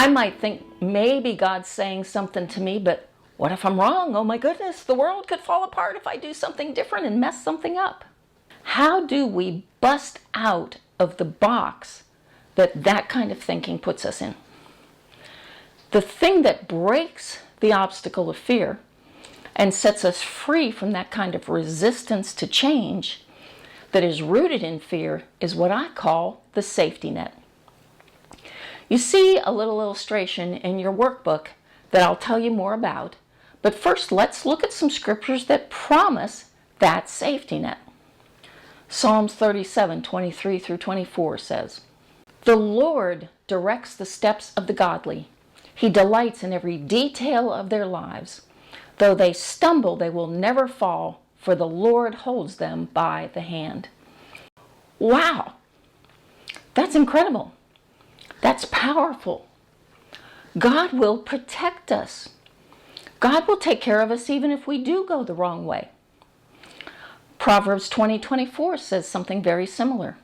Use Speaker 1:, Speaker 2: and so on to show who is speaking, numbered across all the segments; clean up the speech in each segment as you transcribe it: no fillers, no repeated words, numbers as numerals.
Speaker 1: I might think maybe God's saying something to me, but what if I'm wrong? Oh my goodness, the world could fall apart if I do something different and mess something up. How do we bust out of the box that kind of thinking puts us in? The thing that breaks the obstacle of fear and sets us free from that kind of resistance to change that is rooted in fear is what I call the safety net. You see a little illustration in your workbook that I'll tell you more about, but first let's look at some scriptures that promise that safety net. Psalms 37:23 through 24 says, "The Lord directs the steps of the godly. He delights in every detail of their lives. Though they stumble, they will never fall, for the Lord holds them by the hand." Wow! That's incredible. That's powerful. God will protect us. God will take care of us even if we do go the wrong way. Proverbs 20:24 says something very similar.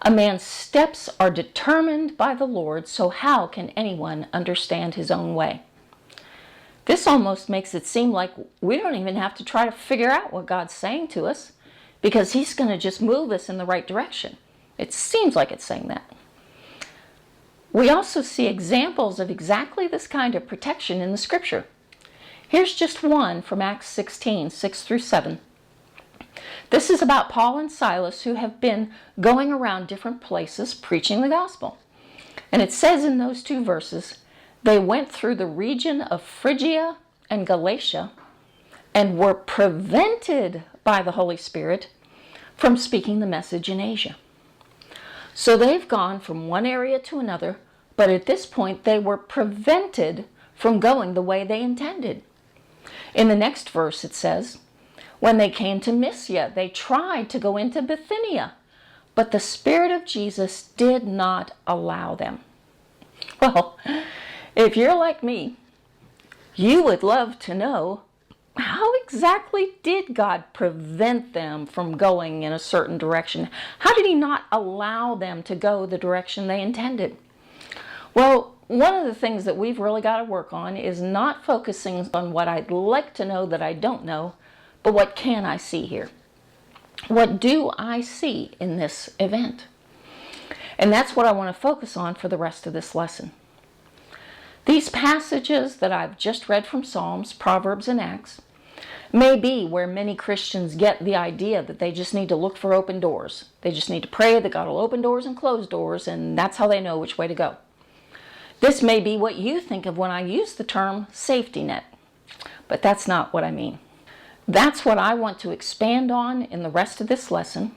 Speaker 1: "A man's steps are determined by the Lord, so how can anyone understand his own way?" This almost makes it seem like we don't even have to try to figure out what God's saying to us, because he's going to just move us in the right direction. It seems like it's saying that. We also see examples of exactly this kind of protection in the scripture. Here's just one from Acts 16:6 through 7. This is about Paul and Silas, who have been going around different places preaching the gospel. And it says in those two verses, they went through the region of Phrygia and Galatia and were prevented by the Holy Spirit from speaking the message in Asia. So they've gone from one area to another, but at this point they were prevented from going the way they intended. In the next verse it says, when they came to Mysia, they tried to go into Bithynia, but the Spirit of Jesus did not allow them. Well, if you're like me, you would love to know, how exactly did God prevent them from going in a certain direction? How did he not allow them to go the direction they intended? Well, one of the things that we've really got to work on is not focusing on what I'd like to know that I don't know, but what can I see here? What do I see in this event? And that's what I want to focus on for the rest of this lesson. These passages that I've just read from Psalms, Proverbs, and Acts may be where many Christians get the idea that they just need to look for open doors. They just need to pray that God will open doors and close doors, and that's how they know which way to go. This may be what you think of when I use the term safety net, but that's not what I mean. That's what I want to expand on in the rest of this lesson,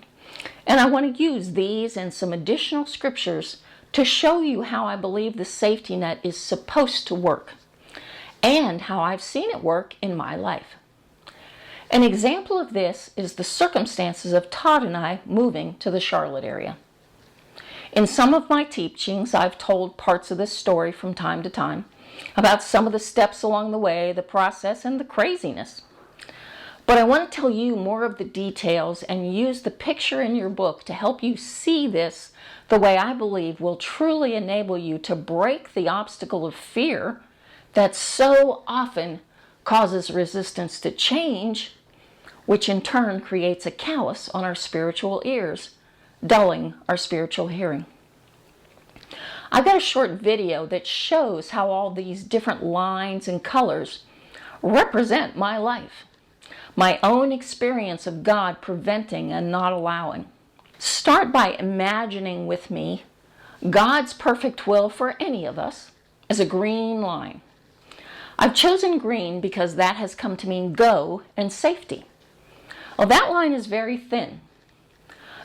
Speaker 1: and I want to use these and some additional scriptures to show you how I believe the safety net is supposed to work, and how I've seen it work in my life. An example of this is the circumstances of Todd and I moving to the Charlotte area. In some of my teachings, I've told parts of this story from time to time about some of the steps along the way, the process, and the craziness. But I want to tell you more of the details and use the picture in your book to help you see this the way I believe will truly enable you to break the obstacle of fear that so often causes resistance to change, which in turn creates a callus on our spiritual ears, dulling our spiritual hearing. I've got a short video that shows how all these different lines and colors represent my life, my own experience of God preventing and not allowing. Start by imagining with me God's perfect will for any of us as a green line. I've chosen green because that has come to mean go and safety. Well, that line is very thin.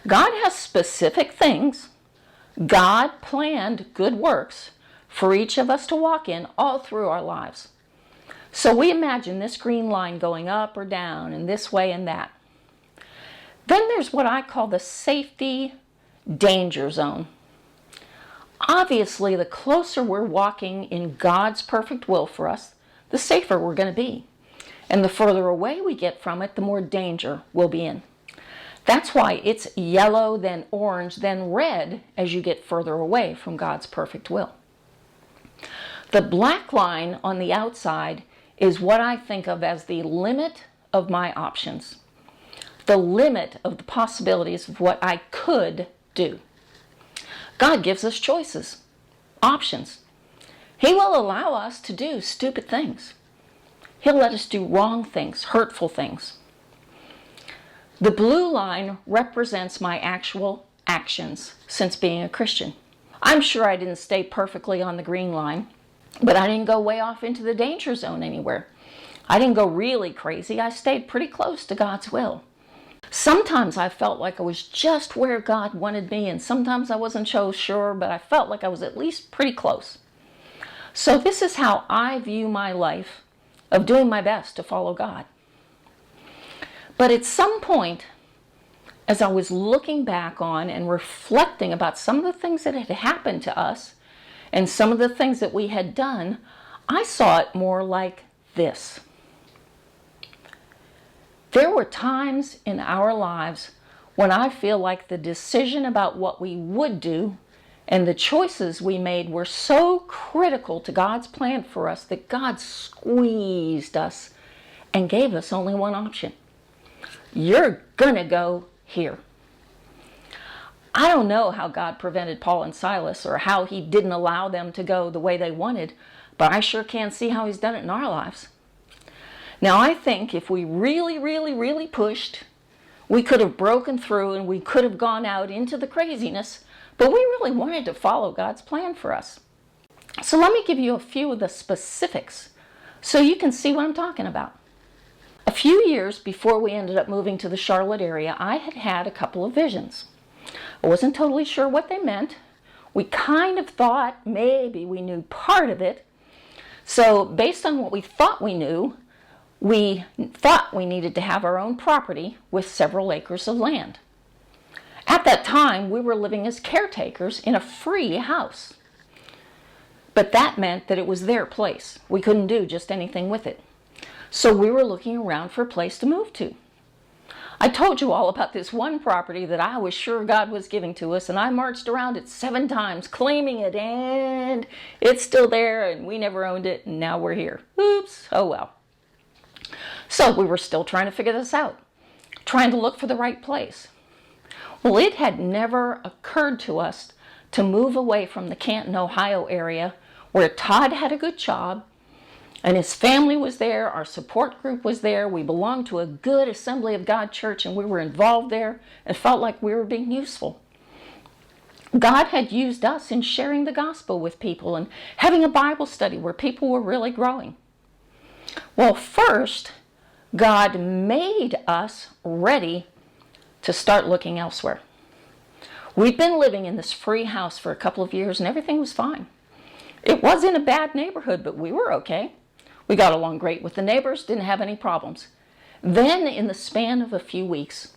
Speaker 1: God has specific things. God planned good works for each of us to walk in all through our lives. So we imagine this green line going up or down and this way and that. Then there's what I call the safety danger zone. Obviously, the closer we're walking in God's perfect will for us, the safer we're going to be. And the further away we get from it, the more danger we'll be in. That's why it's yellow, then orange, then red as you get further away from God's perfect will. The black line on the outside is what I think of as the limit of my options, the limit of the possibilities of what I could do. God gives us choices, options. He will allow us to do stupid things. He'll let us do wrong things, hurtful things. The blue line represents my actual actions since being a Christian. I'm sure I didn't stay perfectly on the green line, but I didn't go way off into the danger zone anywhere. I didn't go really crazy. I stayed pretty close to God's will. Sometimes I felt like I was just where God wanted me, and sometimes I wasn't so sure, but I felt like I was at least pretty close. So this is how I view my life of doing my best to follow God. But at some point, as I was looking back on and reflecting about some of the things that had happened to us and some of the things that we had done, I saw it more like this. There were times in our lives when I feel like the decision about what we would do and the choices we made were so critical to God's plan for us that God squeezed us and gave us only one option. You're gonna go here. I don't know how God prevented Paul and Silas or how he didn't allow them to go the way they wanted, but I sure can see how he's done it in our lives. Now, I think if we really pushed, we could have broken through and we could have gone out into the craziness, but we really wanted to follow God's plan for us. So let me give you a few of the specifics so you can see what I'm talking about. A few years before we ended up moving to the Charlotte area, I had had a couple of visions. I wasn't totally sure what they meant. We kind of thought maybe we knew part of it. So based on what we thought we knew, we thought we needed to have our own property with several acres of land. At that time, we were living as caretakers in a free house. But that meant that it was their place. We couldn't do just anything with it. So we were looking around for a place to move to. I told you all about this one property that I was sure God was giving to us, and I marched around it 7 times claiming it, and it's still there, and we never owned it, and now we're here. Oops, oh well. So we were still trying to figure this out, trying to look for the right place. Well, it had never occurred to us to move away from the Canton, Ohio area where Todd had a good job, and his family was there, our support group was there, we belonged to a good Assembly of God church, and we were involved there and felt like we were being useful. God had used us in sharing the gospel with people and having a Bible study where people were really growing. Well, first, God made us ready to start looking elsewhere. We'd been living in this free house for a couple of years and everything was fine. It was in a bad neighborhood, but we were okay. We got along great with the neighbors, didn't have any problems. Then, in the span of a few weeks,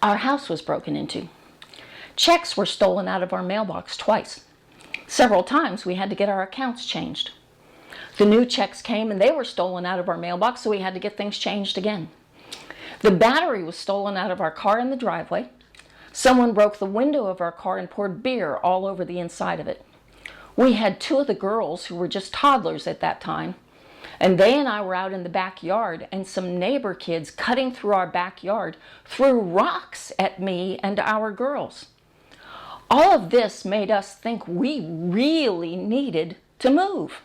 Speaker 1: our house was broken into. Checks were stolen out of our mailbox twice. Several times we had to get our accounts changed. The new checks came and they were stolen out of our mailbox, so we had to get things changed again. The battery was stolen out of our car in the driveway. Someone broke the window of our car and poured beer all over the inside of it. We had 2 of the girls who were just toddlers at that time, and they and I were out in the backyard, and some neighbor kids cutting through our backyard threw rocks at me and our girls. All of this made us think we really needed to move.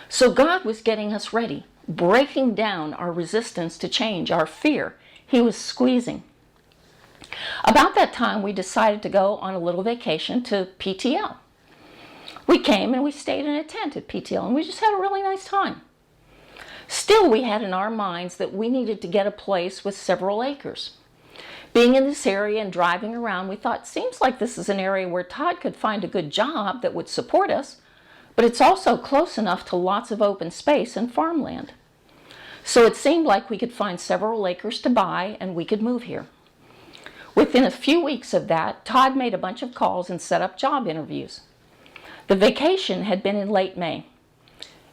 Speaker 1: So God was getting us ready, breaking down our resistance to change, our fear. He was squeezing. About that time, we decided to go on a little vacation to PTL. We came and we stayed in a tent at PTL, and we just had a really nice time. Still, we had in our minds that we needed to get a place with several acres. Being in this area and driving around, we thought, seems like this is an area where Todd could find a good job that would support us, but it's also close enough to lots of open space and farmland. So it seemed like we could find several acres to buy and we could move here. Within a few weeks of that, Todd made a bunch of calls and set up job interviews. The vacation had been in late May.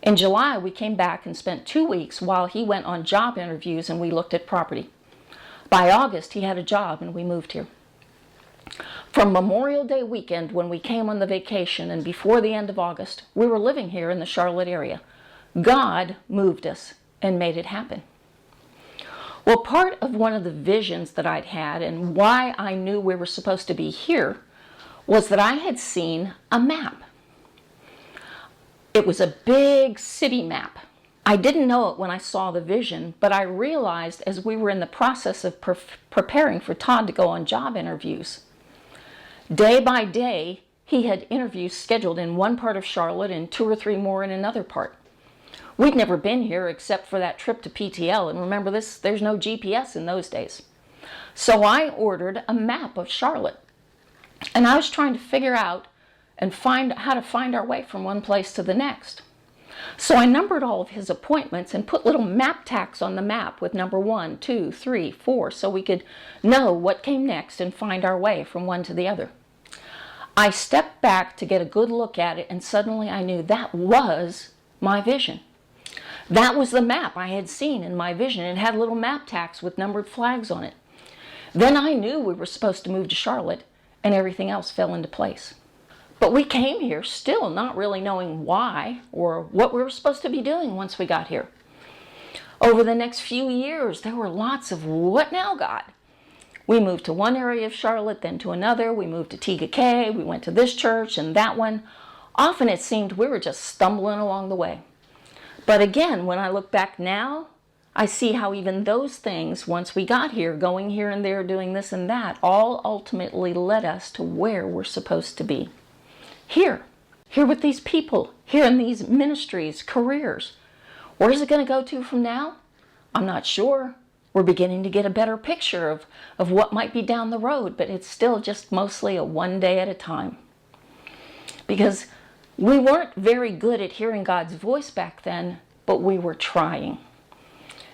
Speaker 1: In July, we came back and spent 2 weeks while he went on job interviews and we looked at property. By August, he had a job and we moved here. From Memorial Day weekend, when we came on the vacation, and before the end of August, we were living here in the Charlotte area. God moved us and made it happen. Well, part of one of the visions that I'd had and why I knew we were supposed to be here was that I had seen a map. It was a big city map. I didn't know it when I saw the vision, but I realized as we were in the process of preparing for Todd to go on job interviews. Day by day, he had interviews scheduled in one part of Charlotte and 2 or 3 more in another part. We'd never been here except for that trip to PTL, and remember this, there's no GPS in those days. So I ordered a map of Charlotte, and I was trying to figure out and find how to find our way from one place to the next. So I numbered all of his appointments and put little map tacks on the map with number 1, 2, 3, 4, so we could know what came next and find our way from one to the other. I stepped back to get a good look at it, and suddenly I knew that was my vision. That was the map I had seen in my vision. It had little map tacks with numbered flags on it. Then I knew we were supposed to move to Charlotte, and everything else fell into place. But we came here still not really knowing why or what we were supposed to be doing once we got here. Over the next few years, there were lots of "what now, God?" We moved to one area of Charlotte, then to another. We moved to TGK. We went to this church and that one. Often it seemed we were just stumbling along the way. But again, when I look back now, I see how even those things, once we got here, going here and there, doing this and that, all ultimately led us to where we're supposed to be. Here with these people, here in these ministries, careers. Where is it going to go to from now? I'm not sure. We're beginning to get a better picture of what might be down the road, but it's still just mostly a one day at a time. Because we weren't very good at hearing God's voice back then, but we were trying.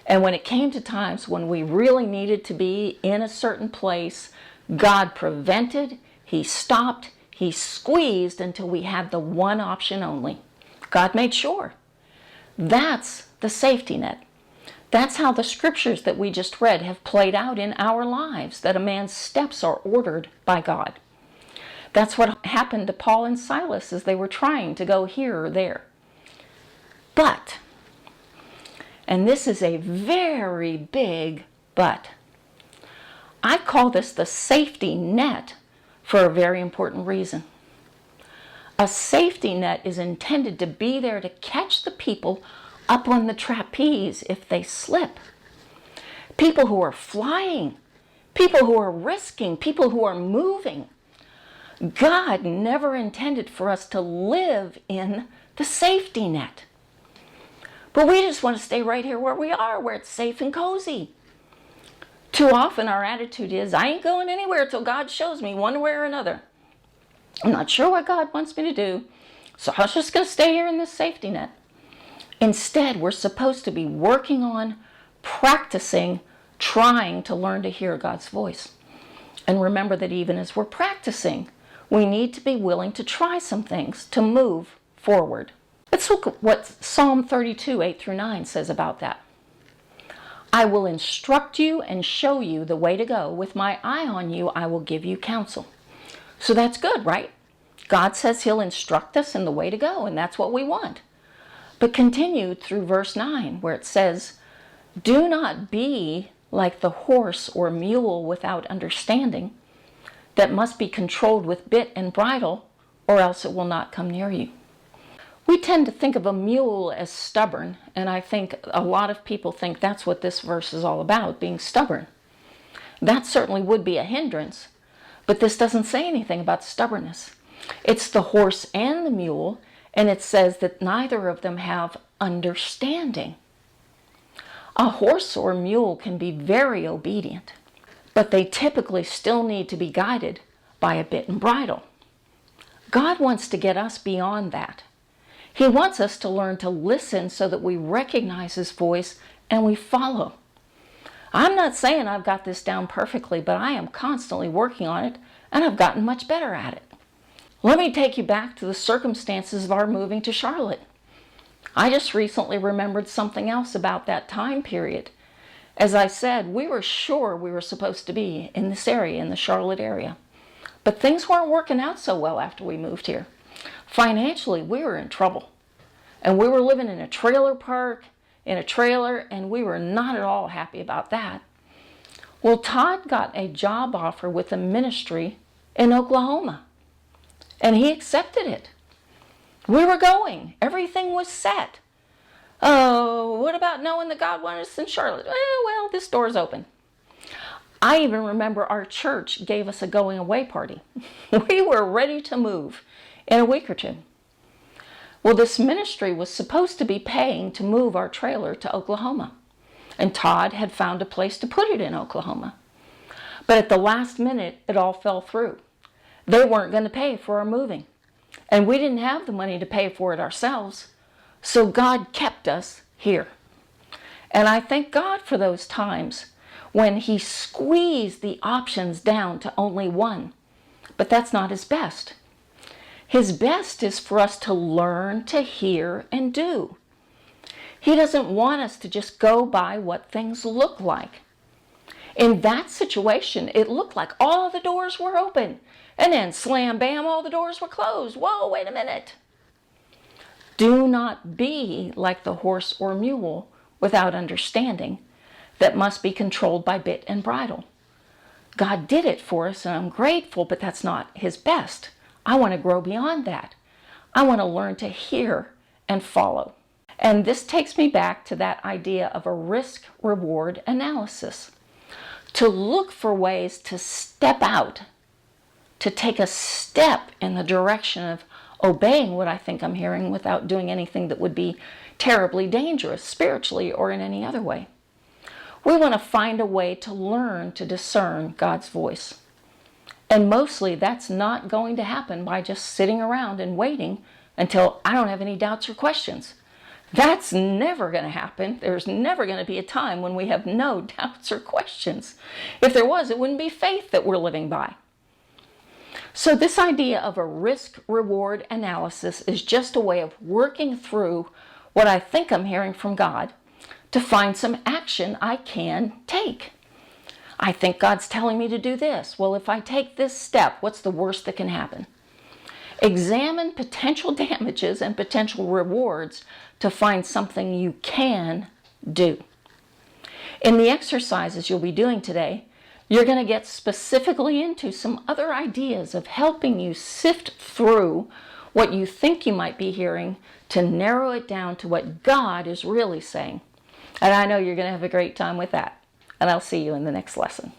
Speaker 1: And when it came to times when we really needed to be in a certain place, God prevented, He stopped, He squeezed until we had the one option only. God made sure. That's the safety net. That's how the scriptures that we just read have played out in our lives, that a man's steps are ordered by God. That's what happened to Paul and Silas as they were trying to go here or there. But, and this is a very big but, I call this the safety net for a very important reason. A safety net is intended to be there to catch the people up on the trapeze if they slip. People who are flying, people who are risking, people who are moving. God never intended for us to live in the safety net. But we just want to stay right here where we are, where it's safe and cozy. Too often our attitude is, I ain't going anywhere till God shows me one way or another. I'm not sure what God wants me to do, so I'm just going to stay here in this safety net. Instead, we're supposed to be working on, practicing, trying to learn to hear God's voice. And remember that even as we're practicing, we need to be willing to try some things to move forward. Let's look at what Psalm 32, 8 through 9 says about that. I will instruct you and show you the way to go. With my eye on you, I will give you counsel. So that's good, right? God says He'll instruct us in the way to go, and that's what we want. But continued through verse 9, where it says, do not be like the horse or mule without understanding, that must be controlled with bit and bridle, or else it will not come near you. We tend to think of a mule as stubborn, and I think a lot of people think that's what this verse is all about, being stubborn. That certainly would be a hindrance, but this doesn't say anything about stubbornness. It's the horse and the mule, and it says that neither of them have understanding. A horse or mule can be very obedient, but they typically still need to be guided by a bit and bridle. God wants to get us beyond that. He wants us to learn to listen so that we recognize His voice and we follow. I'm not saying I've got this down perfectly, but I am constantly working on it, and I've gotten much better at it. Let me take you back to the circumstances of our moving to Charlotte. I just recently remembered something else about that time period. As I said, we were sure we were supposed to be in this area, in the Charlotte area. But things weren't working out so well after we moved here. Financially, we were in trouble. And we were living in a trailer park, in a trailer, and we were not at all happy about that. Well, Todd got a job offer with a ministry in Oklahoma, and he accepted it. We were going. Everything was set. Oh, what about knowing that God wanted us in Charlotte? Well, this door's open. I even remember our church gave us a going away party. We were ready to move in a week or two. Well, this ministry was supposed to be paying to move our trailer to Oklahoma, and Todd had found a place to put it in Oklahoma. But at the last minute, it all fell through. They weren't going to pay for our moving, and we didn't have the money to pay for it ourselves, so God kept us here. And I thank God for those times when He squeezed the options down to only one. But that's not His best. His best is for us to learn to hear and do. He doesn't want us to just go by what things look like. In that situation, it looked like all the doors were open, and then slam bam, all the doors were closed. Whoa, wait a minute. Do not be like the horse or mule without understanding that must be controlled by bit and bridle. God did it for us, and I'm grateful, but that's not His best. I want to grow beyond that. I want to learn to hear and follow. And this takes me back to that idea of a risk-reward analysis. To look for ways to step out, to take a step in the direction of obeying what I think I'm hearing without doing anything that would be terribly dangerous spiritually or in any other way. We want to find a way to learn to discern God's voice. And mostly that's not going to happen by just sitting around and waiting until I don't have any doubts or questions. That's never going to happen. There's never going to be a time when we have no doubts or questions. If there was, it wouldn't be faith that we're living by. So this idea of a risk-reward analysis is just a way of working through what I think I'm hearing from God to find some action I can take. I think God's telling me to do this. Well, if I take this step, what's the worst that can happen? Examine potential damages and potential rewards to find something you can do. In the exercises you'll be doing today, you're going to get specifically into some other ideas of helping you sift through what you think you might be hearing to narrow it down to what God is really saying. And I know you're going to have a great time with that. And I'll see you in the next lesson.